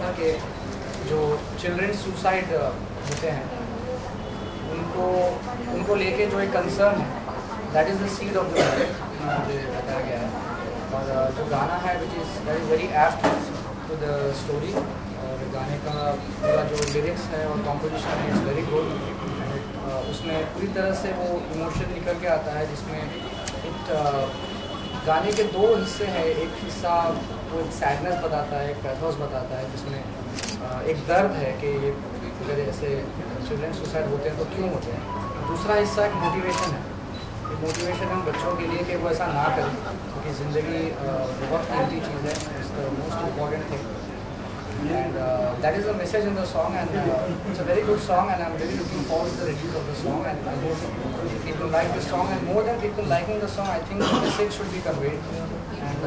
था कि जो चिल्ड्रन सुसाइड होते हैं उनको लेके जो एक कंसर्न है, that is the seed of the music, मुझे बताया गया है। और जो गाना है which is very apt to the story, और गाने का पूरा जो लिरिक्स है और कॉम्पोजिशन है इट्स वेरी गुड। उसमें पूरी तरह से वो इमोशन निकल के आता है, जिसमें गाने के दो हिस्से हैं। एक हिस्सा वो एक सैडनेस बताता है, एक पैथोस बताता है, जिसमें एक दर्द है कि ये अगर ऐसे चिल्ड्रन सुसाइड होते हैं तो क्यों होते हैं। दूसरा हिस्सा एक मोटिवेशन है, एक मोटिवेशन है बच्चों के लिए कि वो ऐसा ना करें, क्योंकि ज़िंदगी बहुत कीमती चीज़ है, it's the most important thing. And that is the message in the song, and it's a very good song, and I'm really looking forward to the release of the song, and I hope people like the song, and more than people liking the song, I think the message should be conveyed, and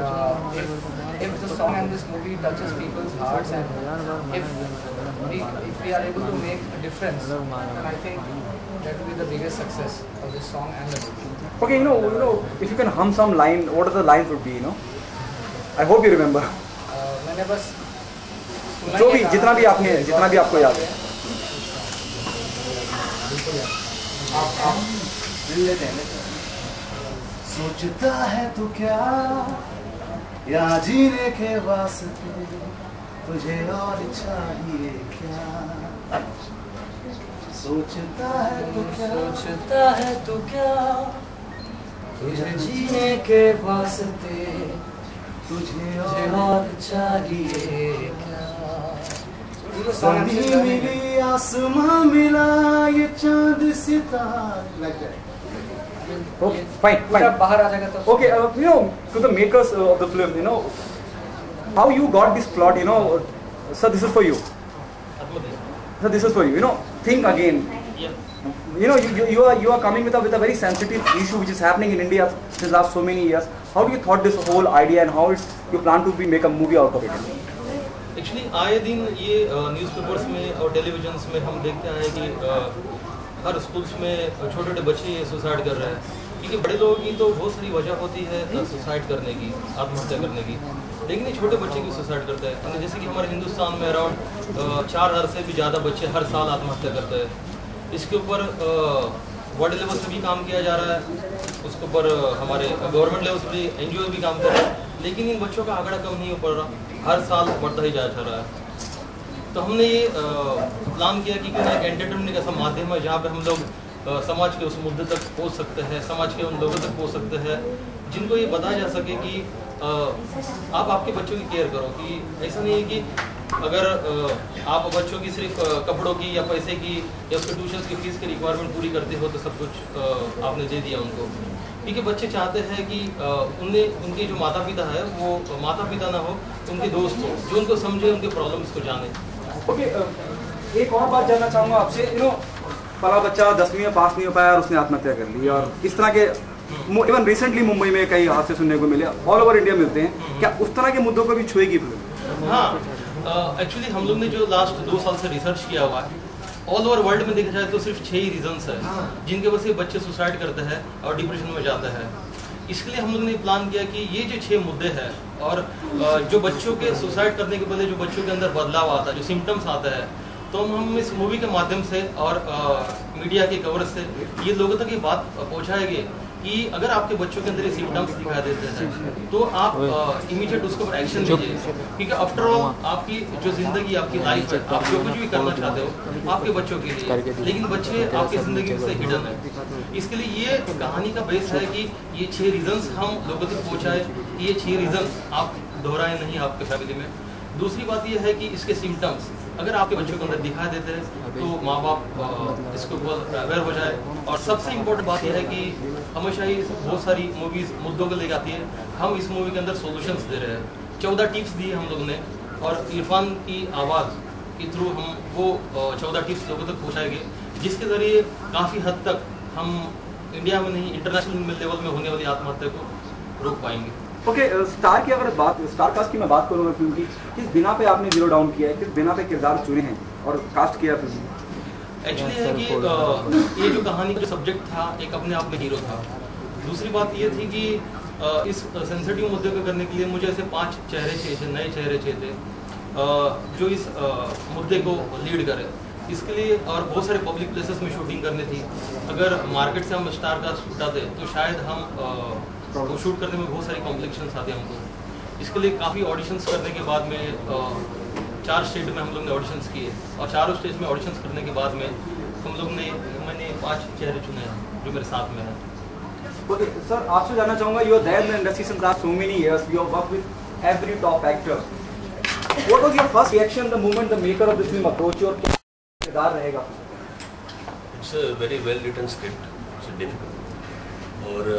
if the song and this movie touches people's hearts, and if we are able to make a difference, then I think that will be the biggest success of this song and the movie. Okay, if you can hum some line, what are the lines would be, I hope you remember. मैंने बस जो भी जितना भी आपको याद है। सोचता है तो क्या या जीने के वास्ते तुझे और चाहिए क्या। सोचता है तो क्या तुझे जीने के वास्ते तुझे और चाहिए क्या। ज़मीन मिली आसमां मिला ये चांद सितारा। Okay, fine. बाहर आ जाएगा तो Okay, to the makers of the film, how you got this plot, sir, this is for you. Sir, this is for you. Think again. You are coming with a very sensitive issue which is happening in India since last so many years. How do you thought this whole idea, and how you plan to make a movie out of it? Actually आए दिन ये newspapers में और televisions में हम देखते हैं कि हर स्कूल्स में छोटे छोटे बच्चे सुसाइड कर रहे हैं, क्योंकि बड़े लोगों की तो बहुत सारी वजह होती है सुसाइड करने की, आत्महत्या करने की, लेकिन ये छोटे बच्चे की सुसाइड करते हैं। जैसे कि हमारे हिंदुस्तान में अराउंड 4000 से भी ज़्यादा बच्चे हर साल आत्महत्या करते हैं। इसके ऊपर वर्ल्ड लेवल से भी काम किया जा रहा है, उसके ऊपर हमारे गवर्नमेंट लेवल से भी NGO भी काम कर रहे हैं, लेकिन इन बच्चों का आंकड़ा कम नहीं हो पड़ रहा, हर साल बढ़ता ही जा रहा है। तो हमने ये प्लान किया कि एक एंटरटेनमेंट ऐसा माध्यम है जहाँ पे हम लोग समाज के उस मुद्दे तक पहुँच सकते हैं, समाज के उन लोगों तक पहुँच सकते हैं जिनको ये बताया जा सके कि आप आपके बच्चों की केयर करो। कि ऐसा नहीं है कि अगर आप बच्चों की सिर्फ कपड़ों की या पैसे की या उसके ट्यूशन की फीस की रिक्वायरमेंट पूरी करते हो तो सब कुछ आपने दे दिया उनको, क्योंकि बच्चे चाहते हैं कि उनके जो माता पिता है वो माता पिता ना हो, उनके दोस्त हो जो उनको समझे, उनके प्रॉब्लम्स को जाने। ओके, एक और बात जानना चाहूँगा आपसे। पहला बच्चा 10वीं में पास नहीं हो पाया और उसने आत्महत्या कर ली, और इस तरह के इवन रिसेंटली मुंबई में कई हादसे सुनने को मिले, ऑल ओवर इंडिया मिलते हैं। क्या उस तरह के मुद्दों को भी छुएगी फिल्म? हाँ, एक्चुअली हम लोग ने जो लास्ट 2 साल से रिसर्च किया हुआ है, ऑल ओवर वर्ल्ड में देखा जाए तो सिर्फ 6 ही रीजंस है जिनके वजह से बच्चे सुसाइड करते हैं और डिप्रेशन में जाते हैं। इसके लिए हम लोग ने प्लान किया कि ये जो 6 मुद्दे हैं और जो बच्चों के सुसाइड करने के पहले जो बच्चों के अंदर बदलाव आता है, जो सिम्टम्स आता है, तो हम इस मूवी के माध्यम से और मीडिया के कवरेज से ये लोगों तक ये बात पहुँचाएंगे कि अगर आपके बच्चों के अंदर ये सिम्टम्स दिखाई देते हैं तो आप इमीडिएट उसके ऊपर एक्शन लीजिए, क्योंकि आफ्टर ऑल आपकी जो जिंदगी, आपकी लाइफ है, आप जो कुछ भी करना चाहते हो आपके बच्चों के लिए, लेकिन बच्चे आपकी जिंदगी से हिडन है। इसके लिए ये कहानी का बेस है कि ये 6 रीजंस हम लोगों तक पहुँचाए, ये 6 रीजंस आप दोहराए नहीं आपके फैमिली में। दूसरी बात यह है कि इसके सिम्टम्स अगर आपके बच्चों के अंदर दिखाई देते हैं तो माँ बाप इसके ऊपर अवेयर हो जाए। और सबसे इम्पोर्टेंट बात यह है कि हमेशा ही बहुत सारी मूवीज़ मुद्दों को लेकर आती है, हम इस मूवी के अंदर सॉल्यूशंस दे रहे हैं। 14 टिप्स दी हम लोगों ने, और इरफान की आवाज़ के थ्रू हम वो 14 टिप्स लोगों तक पहुँचाएंगे, जिसके ज़रिए काफ़ी हद तक हम इंडिया में नहीं इंटरनेशनल लेवल में होने वाली आत्महत्या को रोक पाएंगे। ओके, स्टार की अगर बात, स्टार कास्ट की मैं बात करूँगा फिल्म की, किस बिना पे आपने जीरो डाउन किया है, किस बिना पे किरदार चुने हैं और कास्ट किया फिल्म? एक्चुअली है कि ये जो कहानी का सब्जेक्ट था एक अपने आप में हीरो था। दूसरी बात ये थी कि इस सेंसिटिव मुद्दे पे करने के लिए मुझे ऐसे 5 चेहरे चाहिए थे, नए चेहरे चाहिए थे। जो इस मुद्दे को लीड करे। इसके लिए और बहुत सारे पब्लिक प्लेसेस में शूटिंग करनी थी। अगर मार्केट से हम स्टार कास्ट उठाते तो शायद हम वो शूट करने में बहुत सारी कॉम्प्लिकेशंस आते हमको। इसके लिए काफ़ी ऑडिशंस करने के बाद में 4 स्टेट में हम लोग ने ऑडिशंस किए और चारों स्टेट में ऑडिशंस करने के बाद में मैंने 5 चेहरे चुने हैं जो मेरे साथ में हैं। Okay, sir, आपसे जानना चाहूँगा, you are there in the industry since last so many years. You have worked with every top actor. What was your first reaction the moment the maker of this film approached you? और क्या किरदार रहेगा? It's a very well written script, Siddhin. और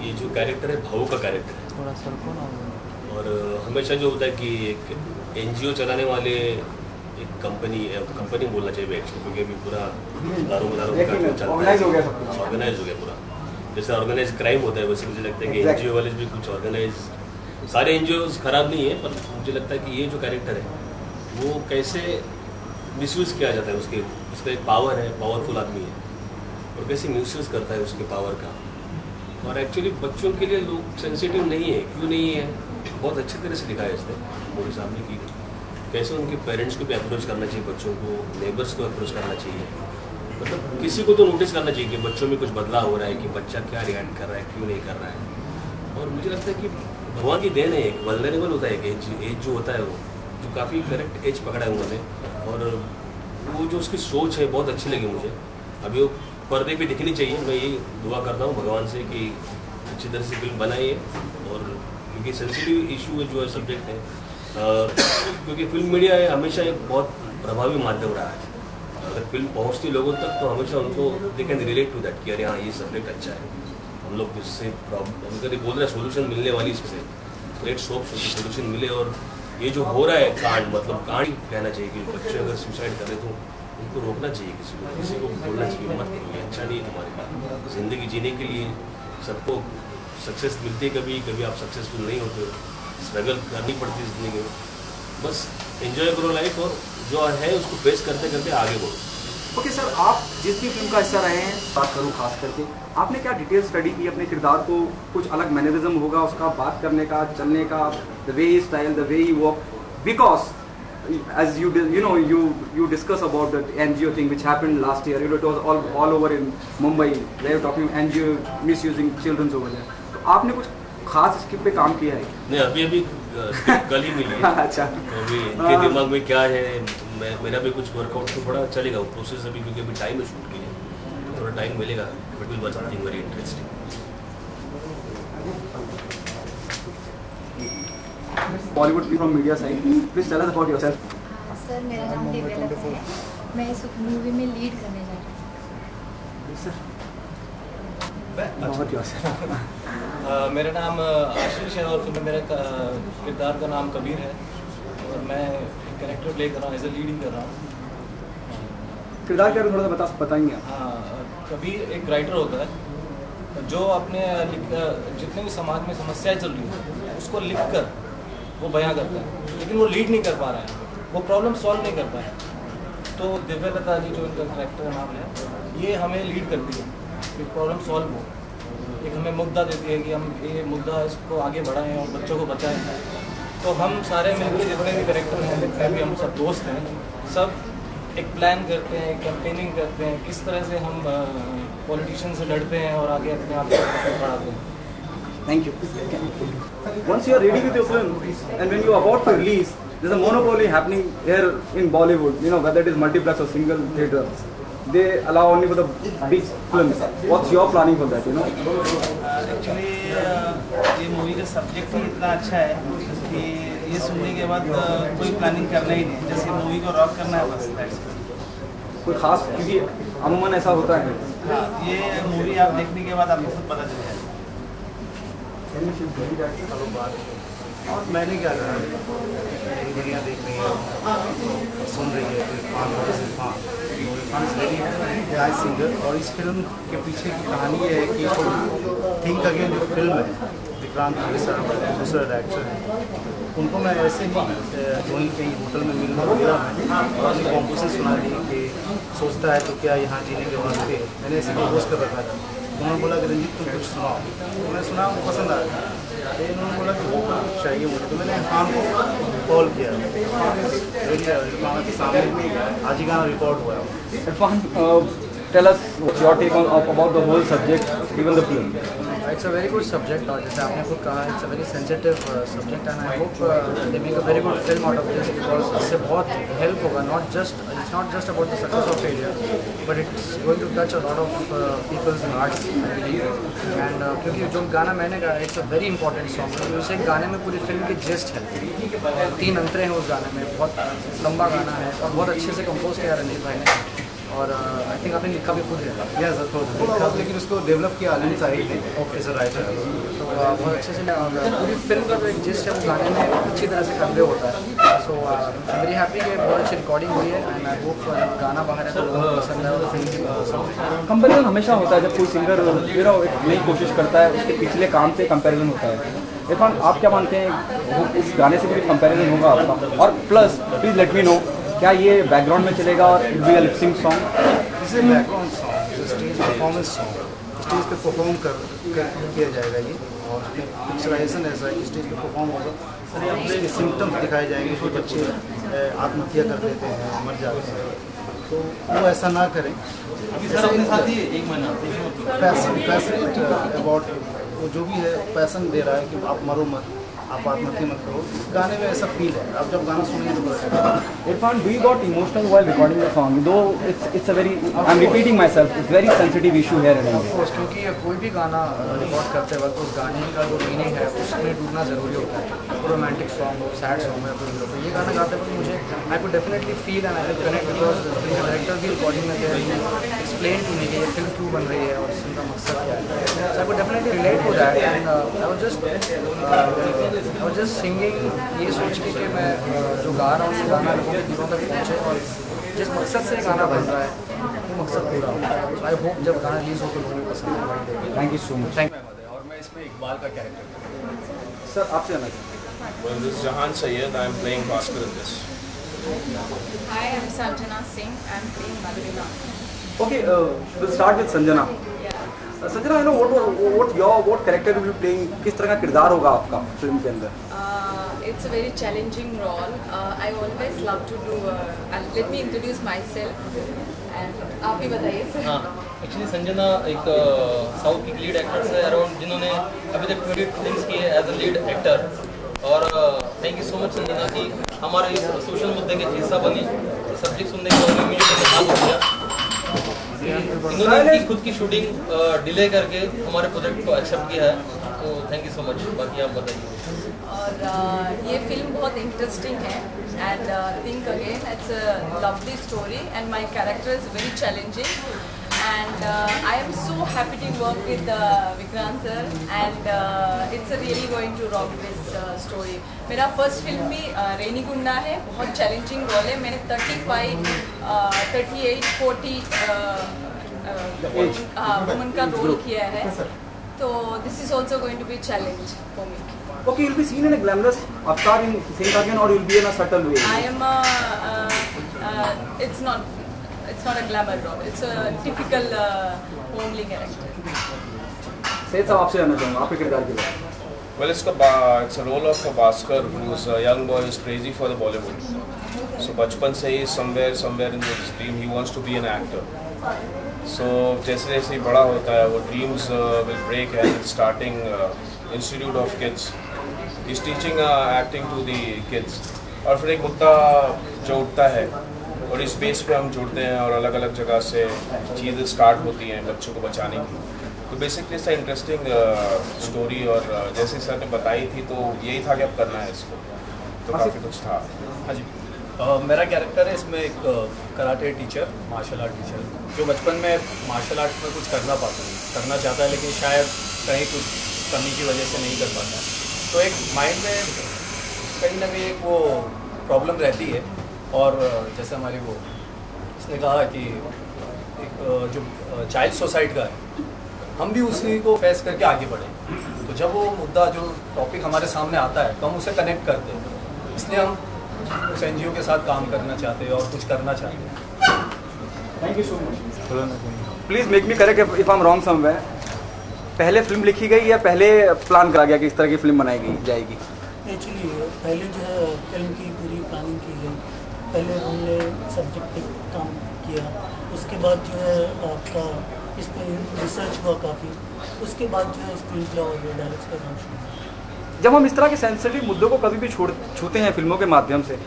ये जो character है भाऊ का कैरेक्टर है। थोड़ा सरको ना। और हमेशा जो होता है कि एक NGO चलाने वाले एक कंपनी बोलना चाहिए एक्चुअली, क्योंकि अभी पूरा दारू चलता है, ऑर्गेनाइज हो गया पूरा। जैसे ऑर्गेनाइज क्राइम होता है वैसे मुझे लगता है कि NGO वाले भी कुछ ऑर्गेनाइज, सारे NGOs खराब नहीं है, पर मुझे लगता है कि ये जो कैरेक्टर है वो कैसे मिसयूज़ किया जाता है, उसका एक पावर है, पावरफुल आदमी है और कैसे मिसयूज़ करता है उसके पावर का। और एक्चुअली बच्चों के लिए लोग सेंसिटिव नहीं है, क्यों नहीं है, बहुत अच्छी तरह से दिखाया इसने मोदी साहब ने कि कैसे उनके पेरेंट्स को भी अप्रोच करना चाहिए, बच्चों को, नेबर्स को अप्रोच करना चाहिए, मतलब किसी को तो नोटिस करना चाहिए कि बच्चों में कुछ बदलाव हो रहा है, कि बच्चा क्या रिएक्ट कर रहा है, क्यों नहीं कर रहा है। और मुझे लगता है कि भगवान की देन है, एक वल्नरेबल होता है, एक एज जो होता है वो जो काफ़ी करेक्ट एज पकड़ा है उन्होंने, और वो जो उसकी सोच है बहुत अच्छी लगी मुझे। अभी वो पर्दे पे दिखनी चाहिए, मैं यही दुआ करता हूँ भगवान से कि अच्छी तरह से फिल्म बनाइए, और क्योंकि सेंसिटिव इशू है जो है सब्जेक्ट है, क्योंकि फिल्म मीडिया है हमेशा एक बहुत प्रभावी माध्यम रहा है। अगर फिल्म पहुँचती लोगों तक तो हमेशा उनको they can relate to that कि अरे हाँ ये सब्जेक्ट अच्छा है, हम लोग इससे प्रॉब्लम कभी बोल रहे हैं सोल्यूशन मिलने वाली इससे, लेट्स होप सोल्यूशन मिले। और ये जो हो रहा है कांड, मतलब कांड कहना चाहिए कि बच्चे अगर सुसाइड करें तो उनको रोकना चाहिए, किसी को बोलना चाहिए मत करो, ये अच्छा नहीं है तुम्हारे लिए। ज़िंदगी जीने के लिए सबको सक्सेस मिलती है, कभी कभी आप सक्सेसफुल नहीं होते, स्ट्रगल करनी पड़ती है ज़िंदगी में, बस एंजॉय करो लाइफ और जो है उसको फेस करते करते आगे बढ़ो। ओके सर, आप जिस भी फिल्म का हिस्सा रहे हैं, बात करूँ खास करके, आपने क्या डिटेल स्टडी की अपने किरदार को? कुछ अलग मैनरिज्म होगा उसका, बात करने का, चलने का, the way he style, the way he walk, because as you discuss about the NGO thing which happened last year, it was all over in Mumbai, they were talking NGO misusing children over there. तो आपने कुछ खास script पे काम किया है? नहीं, अभी कल ही मिली है। अच्छा, अभी इनके दिमाग में क्या है, मेरा भी कुछ वर्कआउट तो बड़ा चलेगा वो प्रोसेस अभी, क्योंकि अभी टाइम है शूट के लिए, थोड़ा टाइम मिलेगा, but will be something very interesting. Bollywood भी from media side, please tell us about yourself. Sir, मेरा नाम दिव्या लता है, मैं इस मूवी में लीड करने जा रही हूँ। बहुत योरसेल्फ। मेरा नाम आशीष है और फिर मेरा किरदार का नाम कबीर है और मैं कैरेक्टर प्ले कर रहा हूँ, एज ए लीडिंग कर रहा हूँ। किरदार क्या थोड़ा सा बताएंगे? हाँ, कबीर एक राइटर होता है जो अपने जितने भी समाज में समस्याएं चल रही हैं उसको लिखकर वो बयां करता है, लेकिन वो लीड नहीं कर पा रहा है, वो प्रॉब्लम सॉल्व नहीं कर पाया। तो दिव्या लता जी जो इनका कैरेक्टर नाम है, ये हमें लीड करती है कि प्रॉब्लम सॉल्व हो, एक हमें मुद्दा देती है कि हम ये मुद्दा इसको आगे बढ़ाएं और बच्चों को बचाएं। तो हम सारे मिलकर जितने भी कैरेक्टर हैं, जितने भी हम सब दोस्त हैं, सब एक प्लान करते हैं, कैंपेनिंग करते हैं, किस तरह से हम पॉलिटिशियन से लड़ते हैं और आगे अपने आप को बढ़ाते हैं। Thank you. Once you are ready with your film and when you are about to release, there's a monopoly happening here in Bollywood, whether it is multiplex or single theaters. They allow only for the big films. What's your planning for that, Actually, ये movie का subject ही इतना अच्छा है कि ये सुनने के बाद कोई प्लानिंग करना ही नहीं, जैसे मूवी को रॉक करना है बस। कोई खास, क्योंकि अमूमन ऐसा होता है। हाँ, ये मूवी आप देखने के बाद आपको खुद पता चल जाएगा। और मैंने क्या करा, दुनिया देख रही है, सुन रही है, इरफान वेरी नाइस सिंगर। और इस फिल्म के पीछे की कहानी ये है कि थिंक अगेन जो फिल्म है, विक्रांत दूसरा डायरेक्टर है, उनको मैं ऐसे ही वहीं कहीं होटल में मिलना मिला और अपनी कॉम्पोजिशन सुना दी कि सोचता है तो क्या यहाँ जीने के बाद मैंने ऐसे कंपोज कर रखा था। उन्होंने बोला कि रंजीत तुम कुछ सुनाओ, तो मैंने सुना, पसंद आया। तो इन्होंने बोला कि वोकल चाहिए मुझे, तो मैंने इरफान को कॉल किया। इरफान के सामने आज ही गाना रिकॉर्ड हुआ है। Irfan, tell us what's your take on about the whole subject, even the film. It's a very good subject और जैसे आपने खुद कहा it's a very sensitive subject and I hope they make a very good film out of this because इससे बहुत help होगा, it's not just about the success or failure but it's going to touch a lot of people's hearts I believe and क्योंकि जो गाना मैंने गाया it's a very important song क्योंकि उस एक गाने में पूरी फिल्म की gist है और 3 अंतरे हैं उस गाने में, बहुत लंबा गाना है और बहुत अच्छे से कंपोज किया रंजीत भाई ने और आई थिंक आपने लिखा भी खुद है। यस लिखा, लेकिन उसको डेवलप किया अली साहिद ने एज अ राइटर, तो बहुत अच्छे से पूरी फिल्म का जो एक जिस्ट है वो गाने में अच्छी तरह से कन्वे होता है। सो आई वेरी हैप्पी कि बहुत अच्छी रिकॉर्डिंग हुई है एंड आई होप गाना बाहर है तो लोगों को पसंद है और फिल्म भी पसंद है। कंपैरिजन हमेशा होता है जब कोई सिंगर एक नई कोशिश करता है, उसके पिछले काम से कंपैरिजन होता है। इरफान, आप क्या मानते हैं इस गाने से भी कंपैरिजन होगा आपका? और plus please let me know, क्या ये बैकग्राउंड में चलेगा और it be a lip sync song? This is background song, stage performance song, stage पे परफॉर्म किया जाएगा ये और पिक्चराइजेशन ऐसा है कि स्टेज पे परफॉर्म होगा और अपने सिम्टम्स दिखाए जाएंगे कि बच्चे आत्महत्या कर देते हैं, मर जाते हैं, तो वो ऐसा ना करें। पैशनेट अबाउट वो जो भी है, पैसन दे रहा है कि आप मरो मत, आप आत्महत्या मत करो। गाने में ऐसा फील है, आप जब गाना सुनेंगे तो पता चलेगा। Irfan, we got emotional while recording the song, though it's a very, I'm repeating myself, it's very sensitive issue here in India. क्योंकि कोई भी गाना रिकॉर्ड करते वक्त उस गाने का जो मीनिंग है उसमें डूबना ज़रूरी होता है, रोमांटिक सॉन्ग हो, सैड सॉन्ग हो, तो ये गाना गाते वक्त मुझे आई could definitely feel and I could connect because director भी रिकॉर्डिंग में गए एक्सप्लेन टू मी कि ये फिल्म क्यों बन रही है और इसका मकसद क्या है। So I could definitely relate to that and I was just singing ये सोच के कि मैं जो गा रहा हूँ उस गाना लोगों के दिलों तक पहुँचे और जिस मकसद से गाना बन रहा है वो मकसद पूरा हो। सो आई होप जब गाना रिलीज हो तो लोगों को पसंद आएगा। Thank you so much. Thank और मैं इसमें इकबाल का कैरेक्टर सर आपसे आना चाहिए। Well, this is Jahan Syed. I am playing Bhaskar in this. Hi, I'm Sanjana Singh. I'm playing Madhurina. Okay, we'll start with Sanjana. Sanjana, you know what character will you playing? किस तरह का किरदार होगा आपका film के अंदर? It's a very challenging role. I always love to do. Let me introduce myself. And आप ही बताइए सर। हाँ, एक्चुअली संजना एक साउथ की लीड एक्ट्रेस है अराउंड जिन्होंने अभी तक 20 फिल्म्स की है एज अ लीड एक्टर और thank you so much Sanjana कि हमारे इस सोशल मुद्दे के हिस्सा बनी। सब्जेक्ट सुनने के बाद मुझे बहुत हो गया। इन्होंने इनकी खुद की शूटिंग डिले करके हमारे प्रोजेक्ट को एक्सेप्ट किया है, तो थैंक यू सो मच। बाकी आप बताइए। और ये फिल्म बहुत इंटरेस्टिंग है and think again it's a lovely story and my character is very challenging and I am so happy to work with Vikrant sir and it's really going to rock this story. मेरा first film भी रेनीगुंडा है, बहुत challenging role है। मैंने 35, 38, 40 woman का role किया है, तो this is also going to be challenge for me. Okay, you'll be seen in a glamorous avatar in Saint Aryan, or you'll be in a subtle way. I am it's not a glamour role. It's a typical homely character. Syed साहब आपसे जानना चाहूँगा आपके किरदार के बारे में। Well, it's a role of a Bhaskar, who's a young boy who's crazy for the Bollywood. So बचपन से ही somewhere in his dream he wants to be an actor. So जैसे जैसे बड़ा होता है वो dreams will break and starting Institute of Kids. He's teaching acting to the kids. और फिर एक मुद्दा जो उठता है और इस बेस पे हम जुड़ते हैं और अलग अलग जगह से चीज़ें स्टार्ट होती हैं बच्चों को बचाने की। तो बेसिकली इसका इंटरेस्टिंग स्टोरी और जैसे सर ने बताई थी तो यही था कि अब करना है इसको, तो काफ़ी कुछ था। हाँ जी, मेरा कैरेक्टर है इसमें एक karate teacher, martial art teacher, जो बचपन में मार्शल आर्ट में कुछ करना चाहता है लेकिन शायद कहीं कुछ कमी की वजह से नहीं कर पाता। तो एक माइंड में कहीं ना कहीं एक वो प्रॉब्लम रहती है और जैसे हमारी वो इसने कहा कि एक जो चाइल्ड सोसाइटी का है हम भी उसी को फेस करके आगे बढ़े। तो जब वो मुद्दा जो टॉपिक हमारे सामने आता है तो हम उसे कनेक्ट करते हैं, इसलिए हम उस NGO के साथ काम करना चाहते हैं और कुछ करना चाहते हैं। Thank you so much. Please make me correct if I'm wrong somewhere. पहले फिल्म लिखी गई या पहले प्लान करा गया कि इस तरह की फिल्म बनाई जाएगी? एक्चुअली पहले जो है फिल्म की पूरी प्लानिंग की गई, पहले हमने सब्जेक्ट पे काम किया, उसके बाद जो है आपका इस पर रिसर्च हुआ काफ़ी, उसके बाद जो है स्क्रीन प्ले और डायरेक्ट का काम शुरू हुआ। जब हम इस तरह के सेंसिटिव मुद्दों को कभी भी छूते हैं फिल्मों के माध्यम से,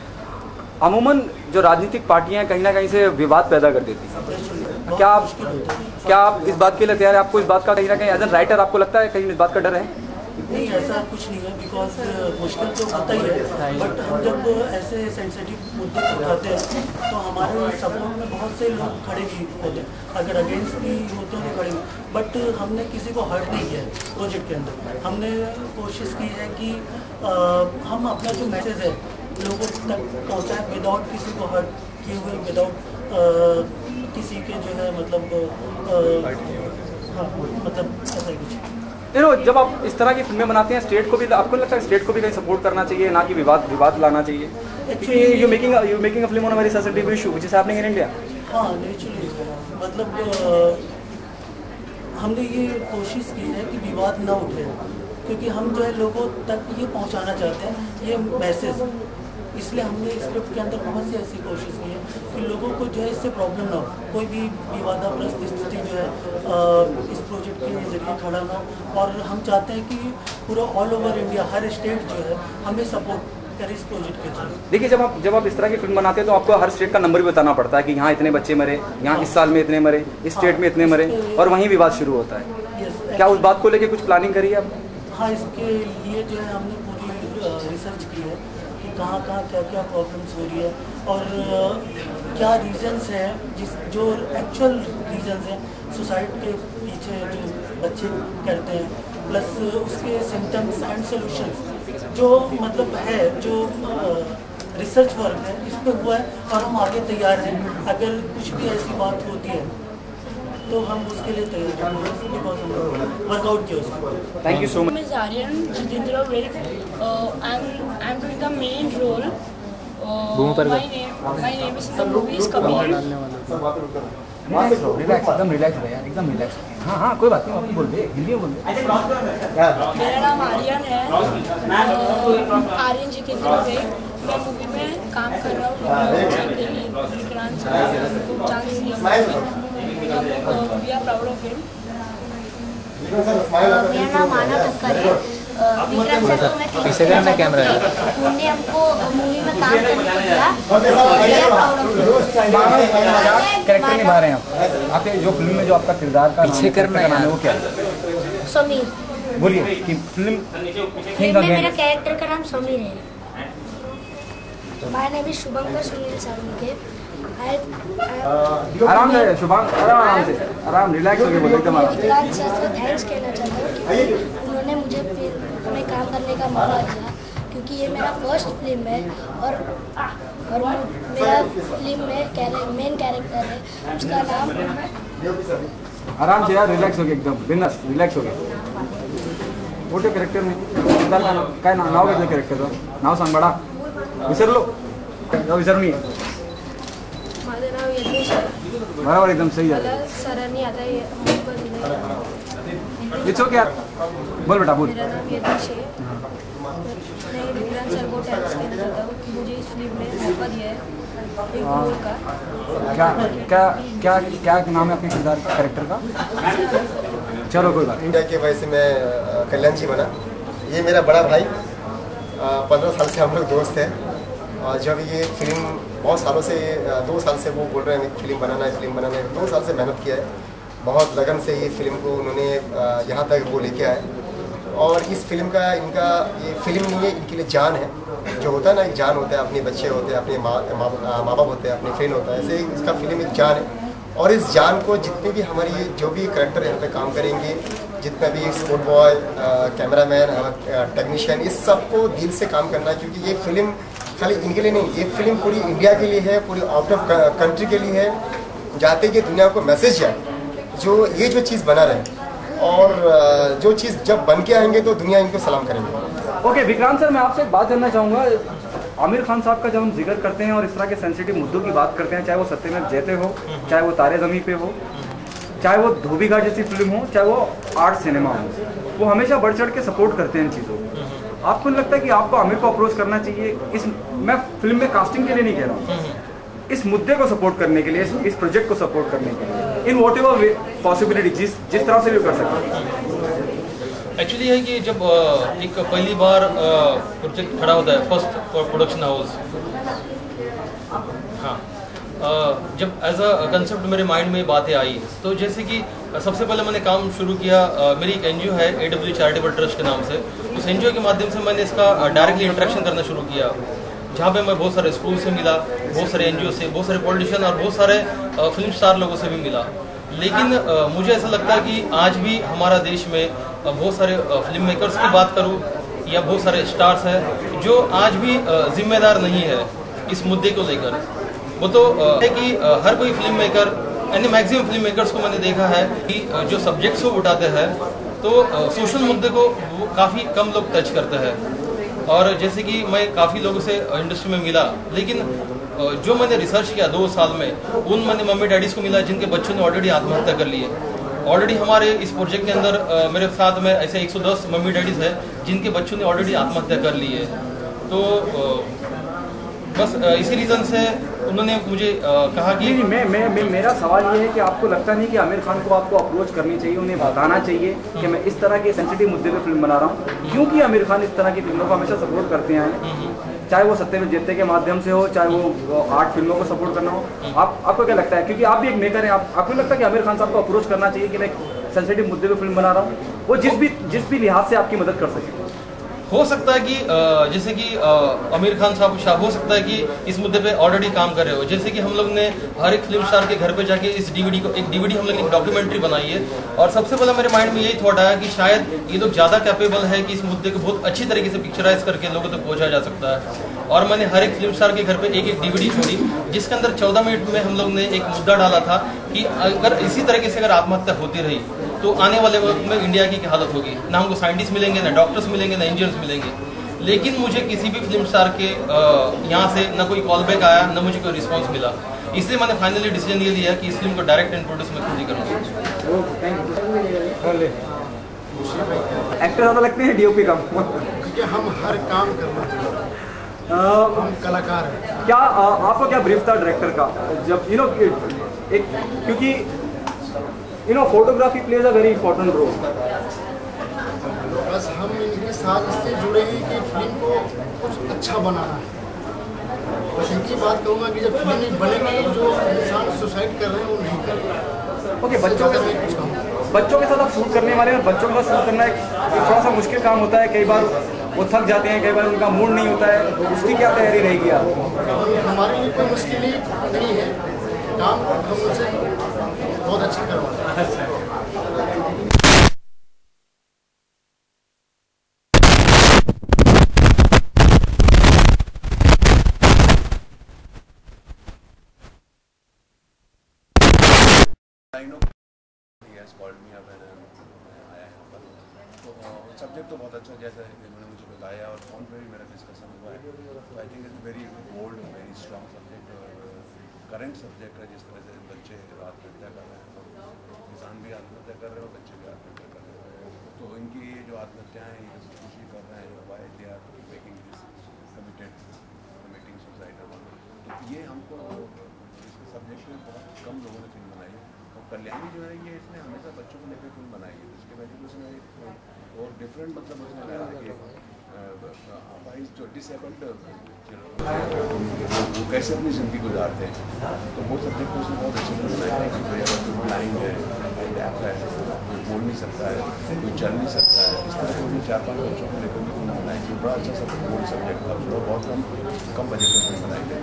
अमूमन जो राजनीतिक पार्टियां कहीं ना कहीं से विवाद पैदा कर देती हैं। क्या आप इस बात के लिए तैयार हैं? आपको इस बात का कहीं ना कहीं एज एन राइटर आपको लगता है कहीं इस बात का डर है? नहीं, ऐसा कुछ नहीं है, बिकॉज मुश्किल तो होता ही है, बट हम जब ऐसे सेंसिटिव मुद्दे को उठाते हैं तो हमारे सपोर्ट में बहुत से लोग खड़े भी होते हैं, अगर अगेंस्ट भी होते हैं तो खड़े, बट हमने किसी को हर्ट नहीं किया है प्रोजेक्ट के अंदर। हमने कोशिश की है कि हम अपना जो मैसेज है लोगों तक पहुँचाएँ विदाउट किसी को हर्ट किए हुए, विदाउट किसी के जो है मतलब हाँ मतलब ऐसा ही कुछ। जब आप इस तरह की फिल्में बनाते हैं, स्टेट को भी, आपको लगता है स्टेट को भी कहीं सपोर्ट करना चाहिए, ना कि विवाद लाना चाहिए? क्योंकि you making a film on a very sensitive issue which is happening in India. हाँ, नेचुरली मतलब हमने ये कोशिश की है कि विवाद ना उठे, क्योंकि हम जो है लोगों तक ये पहुंचाना चाहते हैं ये मैसेज, इसलिए हमने स्क्रिप्ट के अंदर बहुत सी ऐसी कोशिश की है कि लोगों को जो है इससे प्रॉब्लम ना हो, कोई भी विवादाग्रस्त स्थिति जो है इस प्रोजेक्ट के जरिए खड़ा ना हो। और हम चाहते हैं कि पूरा ऑल ओवर इंडिया हर स्टेट जो है हमें सपोर्ट करे इस प्रोजेक्ट के थ्रू। देखिए, जब आप इस तरह की फिल्म बनाते हैं तो आपको हर स्टेट का नंबर भी बताना पड़ता है कि यहाँ इतने बच्चे मरे, यहाँ इस साल में इतने मरे, इस स्टेट में इतने मरे, और वहीं विवाद शुरू होता है। क्या उस बात को लेकर कुछ प्लानिंग करी है आप? हाँ, इसके लिए जो है हमने पूरी रिसर्च की है कि कहाँ क्या क्या प्रॉब्लम्स हो रही है और क्या रीजंस हैं जो एक्चुअल रीजंस हैं सुसाइड के पीछे जो बच्चे करते हैं, प्लस उसके सिम्टम्स एंड सॉल्यूशंस जो मतलब है, जो रिसर्च वर्क है इस पर हुआ है। और हम आगे तैयार हैं, अगर कुछ भी ऐसी बात होती है तो हम उसके लिए तैयार हैं, बिकॉज हम वर्कआउट किया उसको। Thank you so much. Miss Aryan Jitendra Virk. I'm doing the main role. My name is in the movie is Kabir. Relax, एकदम रिलैक्स रहे यार, एकदम रिलैक्स। हाँ, कोई बात नहीं, आप बोल दे, हिंदी में बोल दे। मेरा नाम आर्यन है, आर्यन जितेंद्र विर्क। मैं मूवी में काम कर रहा हूँ, विक्रांत को चांस दिया। We are proud of him. मेरा नाम मानव ठक्कर है। विक्रम सर को मैं उन्होंने हमको मूवी में काम करने को दिया। कैरेक्टर निभा रहे हैं आप? आपके जो फिल्म में जो आपका किरदार का पीछे करना है वो क्या है? समीर। बोलिए कि फिल्म में मेरा कैरेक्टर का नाम समीर है। माय नेम इज शुभंकर सुनील सावंके। आराम से शुभांग, आराम रिलैक्स होके बोलो, एकदम आराम। विक्रांत सर को थैंक्स कहना चाहता हूँ कि उन्होंने मुझे फिल्म में काम करने का मौका दिया, क्योंकि ये मेरा फर्स्ट फिल्म है और मेरा फिल्म में मेन कैरेक्टर है, उसका नाम। आराम से यार, रिलॅक्स होके एकदम बिंदास रिलॅक्स होके। मोठे कॅरेक्टर नाही काय नाव घेतलं कॅरेक्टरचं? नाव सांग बडा, विसरलो विसरून ये। माझं नाव यज्ञेश आहे। बरोबर, एकदम सही आहे। मला सरांनी आता इट्स ओके यार, बोल बेटा बोल। मेरा नाम यज्ञेश है। मैं विक्रांत सर को थैंक्स कहना चाहता हूँ कि मुझे इस फिल्म में मौका दिया है एक रोल का। क्या नाम है आपके किरदार का, कैरेक्टर का? चलो कोई बात। इंडिया के वजह से मैं कल्याण जी बना। ये मेरा बड़ा भाई, 15 साल से हम लोग दोस्त हैं। और जब ये फिल्म बहुत सालों से 2 साल से वो बोल रहे हैं फिल्म बनाना है, 2 साल से मेहनत किया है, बहुत लगन से ये फिल्म को उन्होंने यहाँ तक वो लेके आए। और इस फिल्म का इनका ये फिल्म नहीं है, इनके लिए जान है। जो होता है ना, एक जान होता है, अपने बच्चे होते हैं, अपने माँ बाप होते हैं, अपने फ्रेंड होता है, ऐसे ही इसका फिल्म एक जान है। और इस जान को जितने भी हमारी जो भी करैक्टर यहाँ पे काम करेंगे, जितना भी स्पोर्ट बॉय, कैमरामैन, टेक्नीशियन, इस सबको दिल से काम करना है, क्योंकि ये फिल्म खाली इनके लिए नहीं, ये फिल्म पूरी इंडिया के लिए है, पूरी आउट ऑफ कंट्री के लिए है, जाते कि दुनिया को मैसेज जाए जो ये जो चीज़ बना रहे। और जो चीज़ जब बन के आएंगे तो दुनिया इनको सलाम करेंगे। ओके विक्रांत सर, मैं आपसे एक बात करना चाहूँगा। आमिर खान साहब का जब हम जिक्र करते हैं और इस तरह के सेंसिटिव मुद्दों की बात करते हैं, चाहे वो सत्यमेव जयते हो, चाहे वो तारे ज़मीं पे हो, चाहे वो धोबी घाट जैसी फिल्म हो, चाहे वो आर्ट सिनेमा हो, वो हमेशा बढ़ चढ़ के सपोर्ट करते हैं इन चीज़ों को। आपको नहीं लगता कि आपको आमिर को अप्रोच करना चाहिए? मैं फिल्म में कास्टिंग के लिए नहीं कह रहा हूँ, इस मुद्दे को सपोर्ट करने के लिए, इस प्रोजेक्ट को सपोर्ट करने के लिए, इन वॉट एवर पॉसिबिलिटी जिस तरह से भी कर सकते हैं। एक्चुअली है कि जब एक पहली बार प्रोजेक्ट खड़ा होता है, फर्स्ट प्रोडक्शन हाउस, हाँ, जब एज अ कंसेप्ट मेरे माइंड में बातें आई, तो जैसे कि सबसे पहले मैंने काम शुरू किया, मेरी एक एनजीओ है AW चैरिटेबल ट्रस्ट के नाम से। उस एनजीओ के माध्यम से मैंने इसका डायरेक्टली इंटरेक्शन करना शुरू किया, जहाँ पे मैं बहुत सारे स्कूल से मिला, बहुत सारे एनजीओ से, बहुत सारे पॉलिटिशियन और बहुत सारे फिल्म स्टार लोगों से भी मिला। लेकिन मुझे ऐसा लगता है कि आज भी हमारा देश में बहुत सारे फिल्म मेकर्स की बात करूँ या बहुत सारे स्टार्स हैं जो आज भी जिम्मेदार नहीं है इस मुद्दे को लेकर। वो तो है कि हर कोई फिल्म मेकर, यानी मैक्सिमम फिल्म मेकर्स को मैंने देखा है कि जो सब्जेक्ट्स को उठाते हैं तो सोशल मुद्दे को काफ़ी कम लोग टच करते हैं। और जैसे कि मैं काफ़ी लोगों से इंडस्ट्री में मिला, लेकिन जो मैंने रिसर्च किया 2 साल में, उन मैंने मम्मी डैडीज़ को मिला जिनके बच्चों ने ऑलरेडी आत्महत्या कर ली है। ऑलरेडी हमारे इस प्रोजेक्ट के अंदर मेरे साथ में ऐसे 110 मम्मी डैडीज़ हैं जिनके बच्चों ने ऑलरेडी आत्महत्या कर ली है। तो बस इसी रीज़न से उन्होंने मुझे कहा कि मेरा सवाल ये है कि आपको लगता नहीं कि आमिर खान को आपको अप्रोच करनी चाहिए, उन्हें बताना चाहिए कि मैं इस तरह के सेंसिटिव मुद्दे पे फिल्म बना रहा हूँ? क्योंकि आमिर खान इस तरह की फिल्मों को हमेशा सपोर्ट करते हैं, चाहे वो सत्यमेव जयते के माध्यम से हो, चाहे वो आर्ट फिल्मों को सपोर्ट करना हो। आपको क्या लगता है, क्योंकि आप भी एक मेकर हैं, आपको लगता है कि आमिर खान साहब को अप्रोच करना चाहिए कि मैं सेंसिटिव मुद्दे पे फिल्म बना रहा हूँ, वो जिस भी लिहाज से आपकी मदद कर सके? हो सकता है कि जैसे कि आमिर खान साहब हो सकता है कि इस मुद्दे पे ऑलरेडी काम कर रहे हो। जैसे कि हम लोग ने हर एक फिल्म स्टार के घर पे जाके इस डीवीडी हम लोग ने एक डॉक्यूमेंट्री बनाई है, और सबसे पहले मेरे माइंड में यही थॉट आया कि शायद ये लोग ज़्यादा कैपेबल है कि इस मुद्दे को बहुत अच्छी तरीके से पिक्चराइज करके लोगों तक पहुँचा जा सकता है। और मैंने हर एक फिल्म स्टार के घर पे एक डीवीडी छोड़ी, जिसके अंदर 14 मिनट में हम लोग ने एक मुद्दा डाला था कि अगर इसी तरीके से अगर आत्महत्या होती रही तो आने वाले वक्त में इंडिया की क्या हालत होगी। ना हमको साइंटिस्ट मिलेंगे, ना डॉक्टर्स मिलेंगे, ना इंजीनियर्स मिलेंगे। लेकिन मुझे किसी भी फिल्म स्टार के यहाँ से ना कोई कॉल बैक आया, ना मुझे कोई रिस्पांस मिला। इसलिए मैंने फाइनली डिसीजन ये लिया कि इस फिल्म को डायरेक्ट एंड प्रोड्यूस मैं खुद ही करूँगा। एक्टर ज़्यादा लगते हैं डीओपी कम? क्योंकि हम हर काम करना चाहिए, हम कलाकार हैं। क्या आपका क्या ब्रीफ था डायरेक्टर का, जब क्योंकि photography plays a very important role? बस हम इनके साथ इससे जुड़े हैं कि फिल्म को कुछ अच्छा बनाना है। बस इनकी बात कहूँगा कि जब फिल्म नहीं बनेगी, जो इंसान सुसाइड कर रहे हैं वो नहीं कर रहे। ओके, बच्चों के साथ आप शूट करने वाले हैं, बच्चों के साथ शूट करना एक थोड़ा सा मुश्किल काम होता है। कई बार वो थक जाते हैं, कई बार उनका मूड नहीं होता है, उसकी क्या तैयारी रहेगी आपको? हमारे लिए कोई मुश्किल नहीं है, काम हम उनसे बहुत अच्छा करवाते हैं। सब्जेक्ट तो बहुत अच्छा, जैसा इन्होंने मुझे बताया और फोन पे भी मेरा डिस्कशन हुआ है, तो I think it's very bold, very strong subject और करंट सब्जेक्ट है। जिस तरह से बच्चे आत्महत्या कर रहे हैं, किसान भी आत्महत्या कर रहे हैं और बच्चे भी आत्महत्या कर रहे हैं, तो इनकी जो आत्महत्याएँ हैं ये कोशिश कर रहे हैं, why they are making this committing suicide. तो ये हमको इसके सब्जेक्ट में बहुत कम लोगों ने फिल्म बनाई है, और कल्याणी जो है ये इसने हमेशा बच्चों को लेकर फिल्म बनाई है, जिसके वजह से उसने एक और डिफरेंट मतलब उसने कहा कि जो डिसेबल्ड वो कैसे अपनी ज़िंदगी गुजारते हैं, तो वो सब्जेक्ट को उसने बहुत अच्छे से बनाया है कि कोई ब्लाइंड है, डेफ है, कोई बोल नहीं सकता है, कोई चल नहीं सकता है, इस तरह से 4-5 बच्चों को लेकर भी फिल्म बनाई थी। बड़ा अच्छा बोल्ड सब्जेक्ट था, उसको बहुत कम बजट में फिल्म बनाई गई।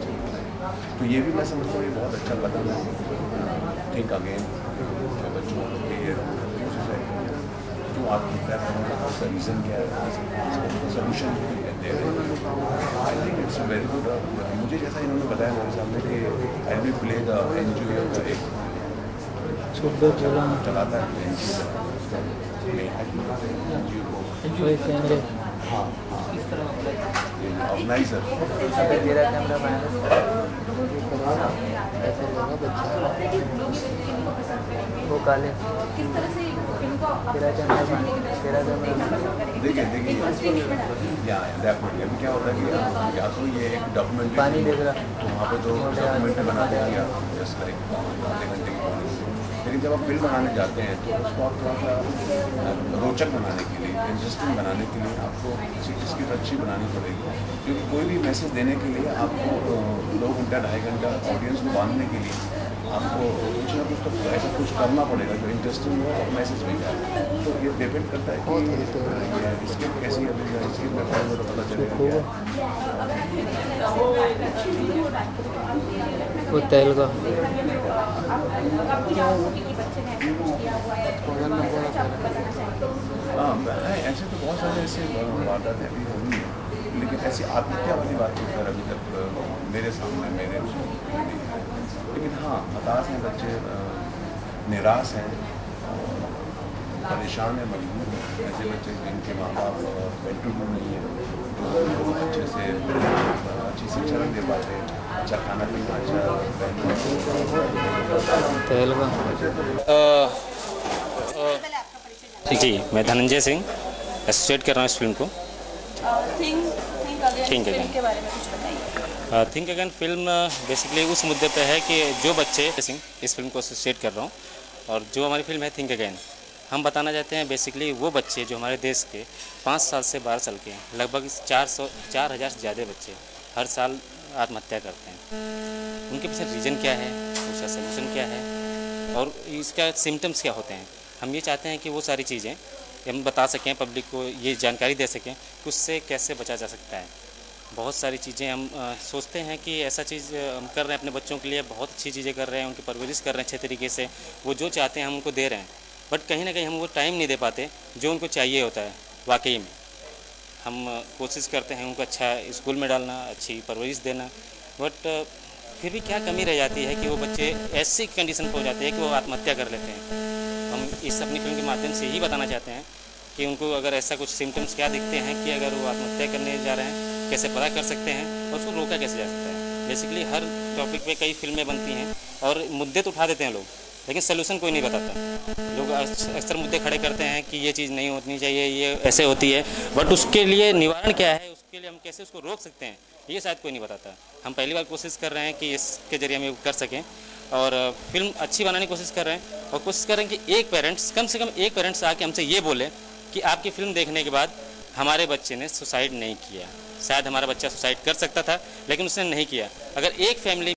तो ये भी मैं समझता हूँ ये बहुत अच्छा कदम है। थिंक अगेन, जो बच्चों के जो आत्महत्या करने का रीज़न क्या है, सोल्यूशन दे रहे हैं। आई थिंक इट्स वेरी गुड। मुझे जैसा इन्होंने बताया मेरे सामने कि I will play the NGO का एक चलाता है एनजीओ को, हाँ ऑर्गेनाइजर वो काले किस तरह से फिल्म को देखिए डेफिनेटली अभी क्या होता है कि या तो ये एक डॉक्यूमेंट्री पानी देख रहा तो वहाँ पे तो डॉक्यूमेंट्री बना देंगे आप जस्ट लाइक आधे घंटे की, लेकिन जब आप फिल्म बनाने जाते हैं तो उसको आप थोड़ा सा रोचक बनाने के लिए, इंटरेस्टिंग बनाने के लिए आपको इसकी अच्छी बनानी पड़ेगी, क्योंकि कोई भी मैसेज देने के लिए आपको 2 घंटा 2.5 घंटा ऑडियंस को बांधने के लिए आपको कुछ ना कुछ तो ऐसा कुछ करना पड़ेगा जो इंटरेस्टिंग हो और मैसेज भी जाए। तो ये डिपेंड करता है कि स्क्रिप्ट कैसी है, स्क्रिप्ट में पढ़ेंगे तो पता चलेगा वो तेल का हाँ ऐसे तो बहुत सारे ऐसे वारदातें अभी हुई हैं, लेकिन ऐसी आत्महत्या वाली बात तो खैर अभी तक मेरे सामने मेरे लेकिन हाँ हताश हैं बच्चे, निराश हैं, परेशान हैं, मजबूर हैं। ऐसे बच्चे जिनके माँ बाप वेल टू डू नहीं है, जो अच्छे से अच्छी शिक्षा नहीं दे पाते, अच्छा खाना पीना, अच्छा तेल का जी मैं धनंजय सिंह एसोसिएट कर रहा हूँ इस फिल्म को। थिंक अगेन के बारे में कुछ बताइए। थिंक अगेन फिल्म बेसिकली उस मुद्दे पे है कि जो बच्चे सिंह इस फिल्म को एसोसिएट कर रहा हूँ, और जो हमारी फिल्म है थिंक अगेन, हम बताना चाहते हैं बेसिकली वो बच्चे जो हमारे देश के 5 साल से 12 साल के हैं, लगभग 4,000 से ज़्यादा बच्चे हर साल आत्महत्या करते हैं। उनके पीछे रीज़न क्या है, उसका सोल्यूशन क्या है और इसका सिम्टम्स क्या होते हैं। हम ये चाहते हैं कि वो सारी चीज़ें हम बता सकें, पब्लिक को ये जानकारी दे सकें कि उससे कैसे बचा जा सकता है। बहुत सारी चीज़ें हम सोचते हैं कि ऐसा चीज़ हम कर रहे हैं अपने बच्चों के लिए, बहुत अच्छी चीज़ें कर रहे हैं, उनकी परवरिश कर रहे हैं अच्छे तरीके से, वो जो चाहते हैं हम उनको दे रहे हैं, बट कहीं ना कहीं हम वो टाइम नहीं दे पाते जो उनको चाहिए होता है। वाकई में हम कोशिश करते हैं उनको अच्छा स्कूल में डालना, अच्छी परवरिश देना, बट फिर भी क्या कमी रह जाती है कि वो बच्चे ऐसी कंडीशन पर हो जाते हैं कि वो आत्महत्या कर लेते हैं। हम इस अपनी फिल्म के माध्यम से यही बताना चाहते हैं कि उनको अगर ऐसा कुछ सिम्टम्स क्या दिखते हैं कि अगर वो आत्महत्या करने जा रहे हैं, कैसे पता कर सकते हैं और उसको रोका कैसे जा सकता है। बेसिकली हर टॉपिक पे कई फिल्में बनती हैं और मुद्दे तो उठा देते हैं लोग, लेकिन सोल्यूशन कोई नहीं बताता। लोग अक्सर मुद्दे खड़े करते हैं कि ये चीज़ नहीं होनी चाहिए, ये ऐसे होती है, बट उसके लिए निवारण क्या है, उसके लिए हम कैसे उसको रोक सकते हैं, ये शायद कोई नहीं बताता। हम पहली बार कोशिश कर रहे हैं कि इसके जरिए हम कर सकें और फिल्म अच्छी बनाने की कोशिश कर रहे हैं, और कोशिश कर रहे हैं कि एक पेरेंट्स, कम से कम एक पेरेंट्स आके हमसे ये बोले कि आपकी फिल्म देखने के बाद हमारे बच्चे ने सुसाइड नहीं किया। शायद हमारा बच्चा सुसाइड कर सकता था लेकिन उसने नहीं किया। अगर एक फैमिली